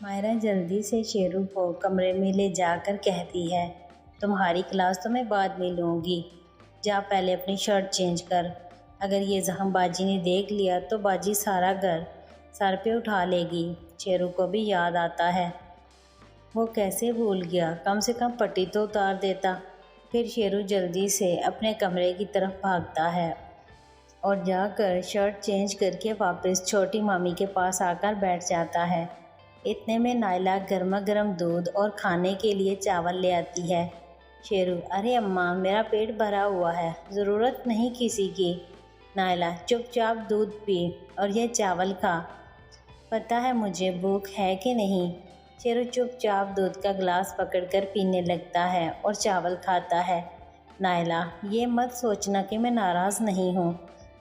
مائرہ جلدی سے شیرو کو کمرے میں لے جا کر کہتی ہے، تمہاری کلاس تو میں بعد میں لوں گی، جا پہلے اپنی شرٹ چینج کر، اگر یہ زخم باجی نے دیکھ لیا تو باجی سارا گھر سر پہ اٹھا لے گی۔ شیرو کو بھی یاد آتا ہے، وہ کیسے بھول گیا، کم سے کم پٹی تو اتار دیتا۔ پھر شیرو جلدی سے اپنے کمرے کی طرف بھاگتا ہے اور جا کر شرٹ چینج کر کے واپس چھوٹی مامی کے پاس آ کر بیٹھ جاتا ہے۔ اتنے میں نائلہ گرما گرم دودھ اور کھانے کے لیے چاول لے آتی ہے۔ شیرو، ارے اماں میرا پیٹ بھرا ہوا ہے، ضرورت نہیں کسی کی۔ نائلہ، چپ چاپ دودھ پی اور یہ چاول کھا، پتہ ہے مجھے بھوک ہے کہ نہیں۔ شیرو چپ چاپ دودھ کا گلاس پکڑ کر پینے لگتا ہے اور چاول کھاتا ہے۔ نائلہ، یہ مت سوچنا کہ میں ناراض نہیں ہوں،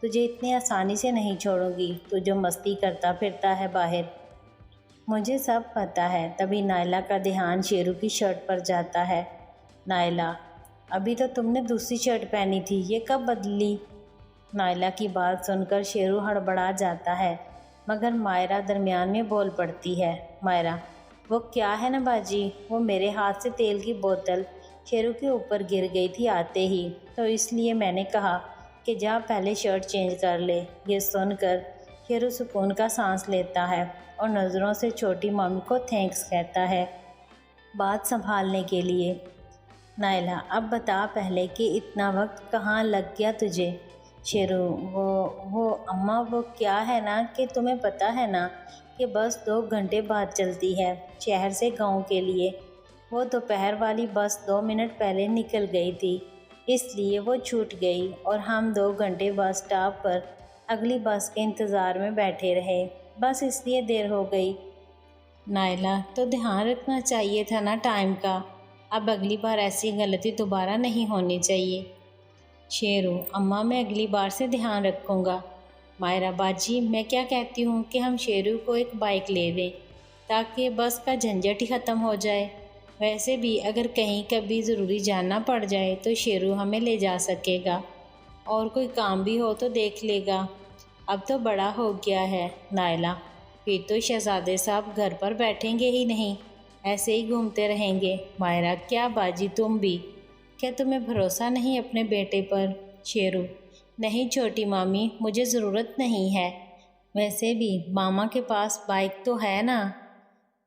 تجھے اتنی آسانی سے نہیں چھوڑوں گی، تو جو مستی کرتا پھرتا ہے باہر، مجھے سب پتہ ہے۔ تبھی نائلہ کا دھیان شیرو کی شرٹ پر جاتا ہے۔ نائلہ، ابھی تو تم نے دوسری شرٹ پہنی تھی، یہ کب بدلی؟ نائلہ کی بات سن کر شیرو ہڑبڑا جاتا ہے، مگر مائرہ درمیان میں بول پڑتی ہے۔ مائرہ، وہ کیا ہے نا باجی، وہ میرے ہاتھ سے تیل کی بوتل شیرو کے اوپر گر گئی تھی آتے ہی، تو اس لیے میں نے کہا کہ جا پہلے شرٹ چینج کر لے۔ یہ سن کر شیرو سکون کا سانس لیتا ہے اور نظروں سے چھوٹی مامی کو تھینکس کہتا ہے بات سنبھالنے کے لیے۔ نائلہ، اب بتا پہلے کہ اتنا وقت کہاں لگ گیا تجھے؟ شیرو، وہ اماں، وہ کیا ہے نا کہ تمہیں پتہ ہے نا کہ بس 2 گھنٹے بعد چلتی ہے شہر سے گاؤں کے لیے، وہ دوپہر والی بس 2 منٹ پہلے نکل گئی تھی، اس لیے وہ چھوٹ گئی اور ہم 2 گھنٹے بس اسٹاپ پر اگلی بس کے انتظار میں بیٹھے رہے، بس اس لیے دیر ہو گئی۔ نائلہ، تو دھیان رکھنا چاہیے تھا نا ٹائم کا، اب اگلی بار ایسی غلطی دوبارہ نہیں ہونی چاہیے۔ شیرو، اماں میں اگلی بار سے دھیان رکھوں گا۔ مائرہ، باجی میں کیا کہتی ہوں کہ ہم شیرو کو ایک بائک لے دیں تاکہ بس کا جھنجٹ ہی ختم ہو جائے، ویسے بھی اگر کہیں کبھی ضروری جانا پڑ جائے تو شیرو ہمیں لے جا سکے گا، اور کوئی کام بھی ہو تو دیکھ لے گا، اب تو بڑا ہو گیا ہے۔ نائلہ، پھر تو شہزادے صاحب گھر پر بیٹھیں گے ہی نہیں، ایسے ہی گھومتے رہیں گے۔ مائرہ، کیا باجی تم بھی، کیا تمہیں بھروسہ نہیں اپنے بیٹے پر؟ شیرو، نہیں چھوٹی مامی، مجھے ضرورت نہیں ہے، ویسے بھی ماما کے پاس بائک تو ہے نا۔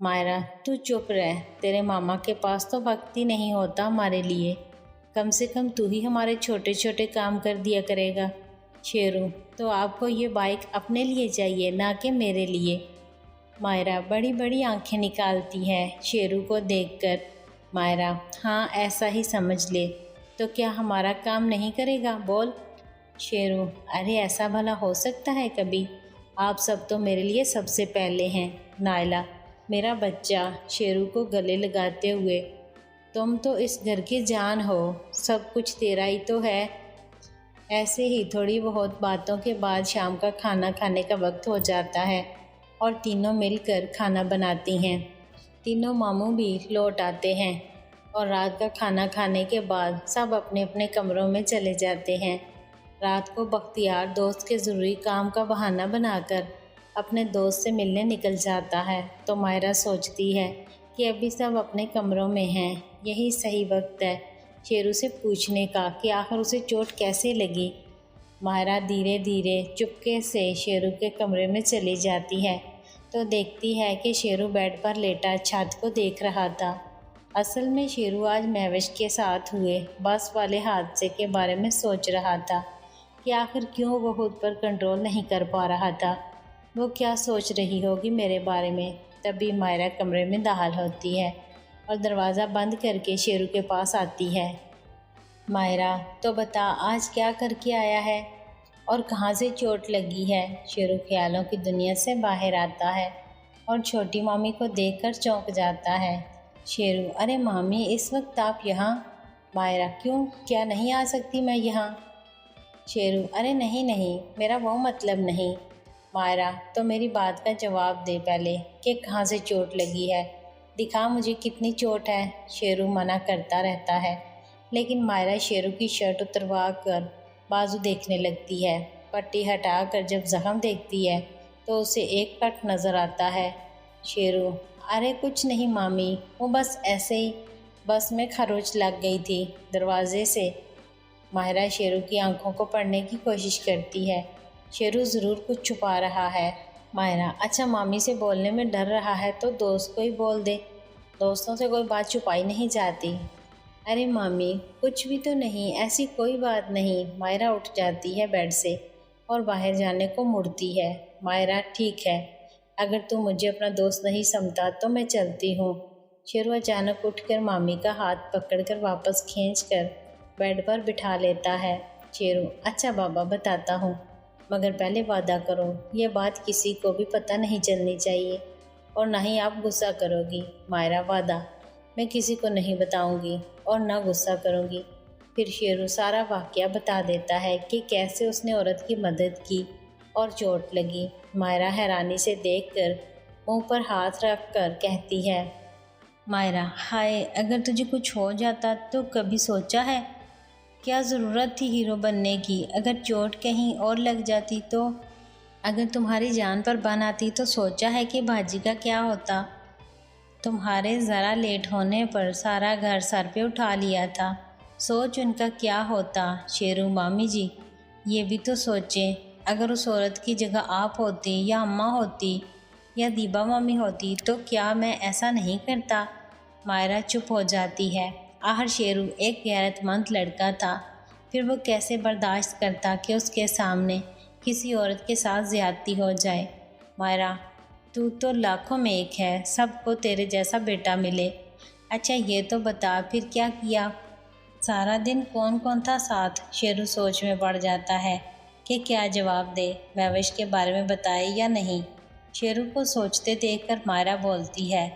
مائرہ، تو چپ رہ، تیرے ماما کے پاس تو وقت ہی نہیں ہوتا ہمارے لیے، کم سے کم تو ہی ہمارے چھوٹے چھوٹے کام کر دیا کرے گا۔ شیرو، تو آپ کو یہ بائک اپنے لیے چاہیے نہ کہ میرے لیے؟ مائرہ بڑی بڑی آنکھیں نکالتی ہے شیرو کو دیکھ کر۔ مائرہ، ہاں ایسا ہی سمجھ لے، تو کیا ہمارا کام نہیں کرے گا؟ بول۔ شیرو، ارے ایسا بھلا ہو سکتا ہے کبھی، آپ سب تو میرے لیے سب سے پہلے ہیں۔ نائلہ، میرا بچہ، شیرو کو گلے لگاتے ہوئے، تم تو اس گھر کی جان ہو، سب کچھ تیرا ہی تو ہے۔ ایسے ہی تھوڑی بہت باتوں کے بعد شام کا کھانا کھانے کا وقت ہو جاتا ہے اور تینوں مل کر کھانا بناتی ہیں۔ تینوں ماموں بھی لوٹ آتے ہیں اور رات کا کھانا کھانے کے بعد سب اپنے اپنے کمروں میں چلے جاتے ہیں۔ رات کو بختیار دوست کے ضروری کام کا بہانہ بنا کر اپنے دوست سے ملنے نکل جاتا ہے، تو مائرہ سوچتی ہے کہ ابھی سب اپنے کمروں میں ہیں، یہی صحیح وقت ہے شیرو سے پوچھنے کا کہ آخر اسے چوٹ کیسے لگی۔ مائرہ دھیرے دھیرے چپکے سے شیرو کے کمرے میں چلی جاتی ہے تو دیکھتی ہے کہ شیرو بیڈ پر لیٹا چھت کو دیکھ رہا تھا۔ اصل میں شیرو آج مہوش کے ساتھ ہوئے بس والے حادثے کے بارے میں سوچ رہا تھا کہ آخر کیوں وہ خود پر کنٹرول نہیں کر پا رہا تھا، وہ کیا سوچ رہی ہوگی میرے بارے میں۔ تبھی مائرہ کمرے میں داخل ہوتی ہے اور دروازہ بند کر کے شیرو کے پاس آتی ہے۔ مائرہ، تو بتا آج کیا کر کے آیا ہے اور کہاں سے چوٹ لگی ہے؟ شیرو خیالوں کی دنیا سے باہر آتا ہے اور چھوٹی مامی کو دیکھ کر چونک جاتا ہے۔ شیرو، ارے مامی اس وقت آپ یہاں؟ مائرہ، کیوں، کیا نہیں آ سکتی میں یہاں؟ شیرو، ارے نہیں نہیں، میرا وہ مطلب نہیں۔ مائرہ، تو میری بات کا جواب دے پہلے کہ کہاں سے چوٹ لگی ہے، دکھا مجھے کتنی چوٹ ہے۔ شیرو منع کرتا رہتا ہے، لیکن مائرہ شیرو کی شرٹ اتروا کر بازو دیکھنے لگتی ہے۔ پٹی ہٹا کر جب زخم دیکھتی ہے تو اسے ایک کٹ نظر آتا ہے۔ شیرو، ارے کچھ نہیں مامی، وہ بس ایسے ہی، بس میں خروچ لگ گئی تھی دروازے سے۔ ماہرہ شیرو کی آنکھوں کو پڑھنے کی کوشش کرتی ہے۔ شیرو ضرور کچھ چھپا رہا ہے۔ ماہرہ اچھا مامی سے بولنے میں ڈر رہا ہے تو دوست کو ہی بول دے، دوستوں سے کوئی بات چھپائی نہیں جاتی۔ ارے مامی کچھ بھی تو نہیں، ایسی کوئی بات نہیں۔ ماہرہ اٹھ جاتی ہے بیڈ سے اور باہر جانے کو مڑتی ہے۔ ماہرہ ٹھیک ہے، اگر تو مجھے اپنا دوست نہیں سمجھتا تو میں چلتی ہوں۔ شیرو اچانک اٹھ کر مامی کا ہاتھ پکڑ کر واپس کھینچ کر بیڈ پر بٹھا لیتا ہے۔ شیرو اچھا بابا بتاتا ہوں، مگر پہلے وعدہ کرو یہ بات کسی کو بھی پتہ نہیں چلنی چاہیے اور نہ ہی آپ غصہ کرو گی۔ ماہرہ وعدہ، میں کسی کو نہیں بتاؤں گی اور نہ غصہ کروں گی۔ پھر شیرو سارا واقعہ بتا دیتا ہے کہ کیسے اس نے عورت کی مدد کی اور چوٹ لگی۔ ماہرہ حیرانی سے دیکھ کر منہ پر ہاتھ رکھ کر کہتی ہے، ماہرہ ہائے، اگر تجھے کچھ ہو جاتا تو کبھی سوچا ہے؟ کیا ضرورت تھی ہیرو بننے کی؟ اگر چوٹ کہیں اور لگ جاتی تو؟ اگر تمہاری جان پر بن آتی تو سوچا ہے کہ باجی کا کیا ہوتا؟ تمہارے ذرا لیٹ ہونے پر سارا گھر سر پہ اٹھا لیا تھا، سوچ ان کا کیا ہوتا۔ شیرو مامی جی یہ بھی تو سوچیں، اگر اس عورت کی جگہ آپ ہوتی یا اماں ہوتی یا دیبا مامی ہوتی تو کیا میں ایسا نہیں کرتا؟ ماہرہ چپ ہو جاتی ہے۔ آخر شیرو ایک غیرت مند لڑکا تھا، پھر وہ کیسے برداشت کرتا کہ اس کے سامنے کسی عورت کے ساتھ زیادتی ہو جائے۔ ماہرہ تو لاکھوں میں ایک ہے، سب کو تیرے جیسا بیٹا ملے۔ اچھا یہ تو بتا پھر کیا کیا؟ سارا دن کون کون تھا ساتھ؟ شیرو سوچ میں پڑ جاتا ہے کہ کیا جواب دے، مہوش کے بارے میں بتائے یا نہیں۔ شیرو کو سوچتے دیکھ کر ماہرہ بولتی ہے،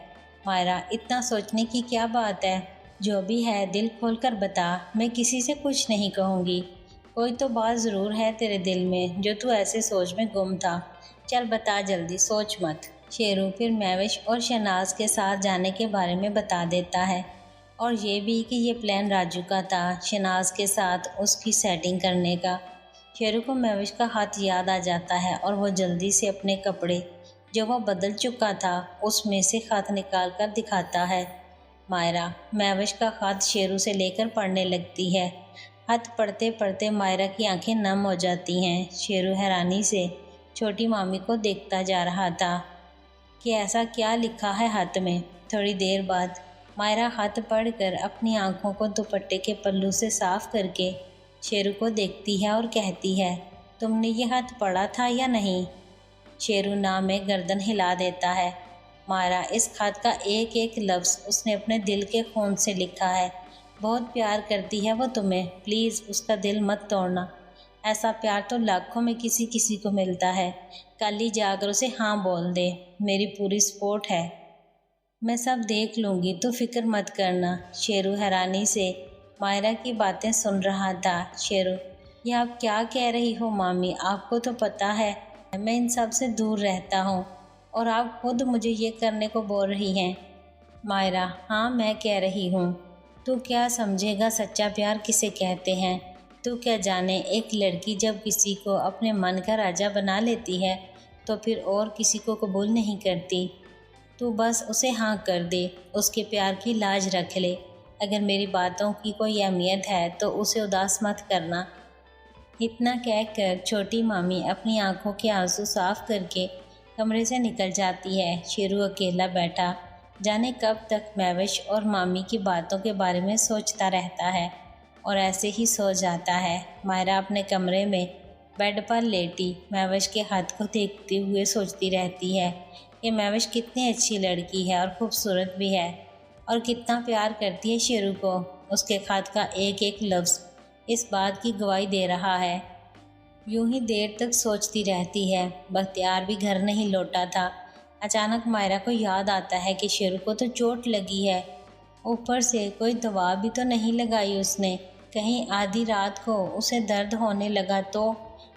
ماہرہ اتنا سوچنے کی کیا بات ہے؟ جو بھی ہے دل کھول کر بتا، میں کسی سے کچھ نہیں کہوں گی۔ کوئی تو بات ضرور ہے تیرے دل میں جو تو ایسے سوچ میں گم تھا، چل بتا جلدی، سوچ مت۔ شیرو پھر مہوش اور شہناز کے ساتھ جانے کے بارے میں بتا دیتا ہے، اور یہ بھی کہ یہ پلان راجو کا تھا شہناز کے ساتھ اس کی سیٹنگ کرنے کا۔ شیرو کو مہوش کا خط یاد آ جاتا ہے اور وہ جلدی سے اپنے کپڑے جو وہ بدل چکا تھا اس میں سے خط نکال کر دکھاتا ہے۔ ماہرہ مہوش کا خط شیرو سے لے کر پڑھنے لگتی ہے۔ خط پڑھتے پڑھتے ماہرہ کی آنکھیں نم ہو جاتی ہیں۔ شیرو حیرانی سے چھوٹی مامی کو دیکھتا جا رہا تھا کہ ایسا کیا لکھا ہے خط میں۔ تھوڑی دیر بعد ماہرہ خط پڑھ کر اپنی آنکھوں کو دوپٹے کے پلو سے صاف کر کے شیرو کو دیکھتی ہے اور کہتی ہے، تم نے یہ خط پڑھا تھا یا نہیں؟ شیرو ناں میں گردن ہلا دیتا ہے۔ ماہرہ اس خط کا ایک ایک لفظ اس نے اپنے دل کے خون سے لکھا ہے۔ بہت پیار کرتی ہے وہ تمہیں، پلیز اس کا دل مت توڑنا، ایسا پیار تو لاکھوں میں کسی کسی کو ملتا ہے، کل ہی جا کر اسے ہاں بول دے، میری پوری سپورٹ ہے، میں سب دیکھ لوں گی، تو فکر مت کرنا۔ شیرو حیرانی سے ماہرہ کی باتیں سن رہا تھا۔ شیرو یہ آپ کیا کہہ رہی ہو مامی؟ آپ کو تو پتہ ہے میں ان سب سے دور رہتا ہوں اور آپ خود مجھے یہ کرنے کو بول رہی ہیں۔ ماہرہ ہاں میں کہہ رہی ہوں، تو کیا سمجھے گا سچا پیار کسے کہتے ہیں؟ تو کیا جانے ایک لڑکی جب کسی کو اپنے من کا راجا بنا لیتی ہے تو پھر اور کسی کو قبول نہیں کرتی؟ تو بس اسے ہاں کر دے، اس کے پیار کی لاج رکھ لے، اگر میری باتوں کی کوئی اہمیت ہے تو اسے اداس مت کرنا۔ اتنا کہہ کر چھوٹی مامی اپنی آنکھوں کے آنسو صاف کر کے کمرے سے نکل جاتی ہے۔ شیرو اکیلا بیٹھا جانے کب تک مہوش اور مامی کی باتوں کے بارے میں سوچتا رہتا ہے اور ایسے ہی سو جاتا ہے۔ ماہرہ اپنے کمرے میں بیڈ پر لیٹی مہوش کے خط کو دیکھتے ہوئے سوچتی رہتی ہے کہ مہوش کتنی اچھی لڑکی ہے اور خوبصورت بھی ہے اور کتنا پیار کرتی ہے شیرو کو۔ اس کے خط کا ایک ایک لفظ اس بات کی گواہی دے رہا ہے۔ یوں ہی دیر تک سوچتی رہتی ہے۔ بختیار بھی گھر نہیں لوٹا تھا۔ اچانک ماہرہ کو یاد آتا ہے کہ شیرو کو تو چوٹ لگی ہے، اوپر سے کوئی دوا بھی تو نہیں لگائی اس نے، کہیں آدھی رات کو اسے درد ہونے لگا تو؟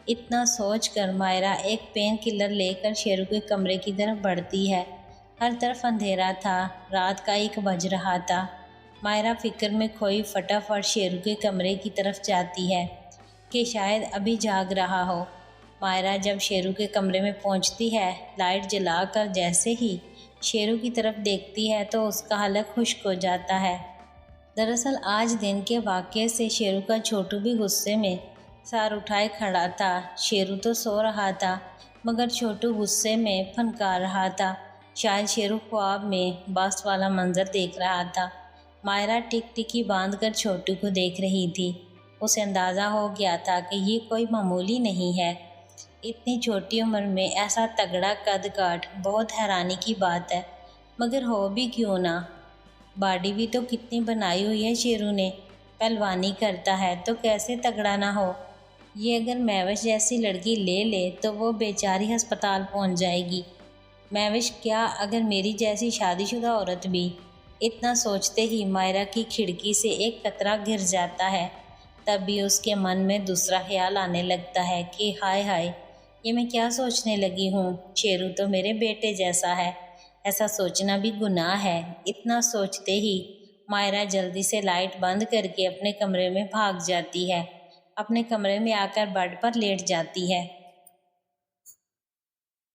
اتنا سوچ کر ماہرہ ایک پین کلر لے کر شیرو کے کمرے کی طرف بڑھتی ہے۔ ہر طرف اندھیرا تھا، رات کا 1 بج رہا تھا۔ ماہرہ فکر میں کھوئی فٹافٹ شیرو کے کمرے کی طرف جاتی ہے کہ شاید ابھی جاگ رہا ہو۔ ماہرہ جب شیرو کے کمرے میں پہنچتی ہے، لائٹ جلا کر جیسے ہی شیرو کی طرف دیکھتی ہے تو اس کا حلق خشک ہو جاتا ہے۔ دراصل آج دن کے واقعے سے شیرو کا چھوٹو بھی غصے میں سر اٹھائے کھڑا تھا۔ شیرو تو سو رہا تھا مگر چھوٹو غصے میں پھنکار رہا تھا۔ شاید شیرو خواب میں بس والا منظر دیکھ رہا تھا۔ مائرہ ٹک ٹکی باندھ کر چھوٹو کو دیکھ رہی تھی۔ اسے اندازہ ہو گیا تھا کہ یہ کوئی معمولی نہیں ہے۔ اتنی چھوٹی عمر میں ایسا تگڑا قد کاٹ بہت حیرانی کی بات ہے، مگر ہو بھی کیوں نہ۔ باڈی بھی تو کتنی بنائی ہوئی ہے شیرو نے، پہلوانی کرتا ہے تو کیسے تگڑا نہ ہو۔ یہ اگر مہوش جیسی لڑکی لے لے تو وہ بیچاری ہسپتال پہنچ جائے گی۔ مہوش کیا اگر میری جیسی شادی شدہ عورت بھی۔ اتنا سوچتے ہی مائرہ کی کھڑکی سے ایک قطرہ گر جاتا ہے۔ تب بھی اس کے من میں دوسرا خیال آنے لگتا ہے کہ ہائے ہائے، یہ میں کیا سوچنے لگی ہوں، شیرو تو میرے بیٹے جیسا ہے، ایسا سوچنا بھی گناہ ہے۔ اتنا سوچتے ہی مائرہ جلدی سے لائٹ بند کر کے اپنے کمرے میں بھاگ جاتی ہے۔ اپنے کمرے میں آ کر بیڈ پر لیٹ جاتی ہے۔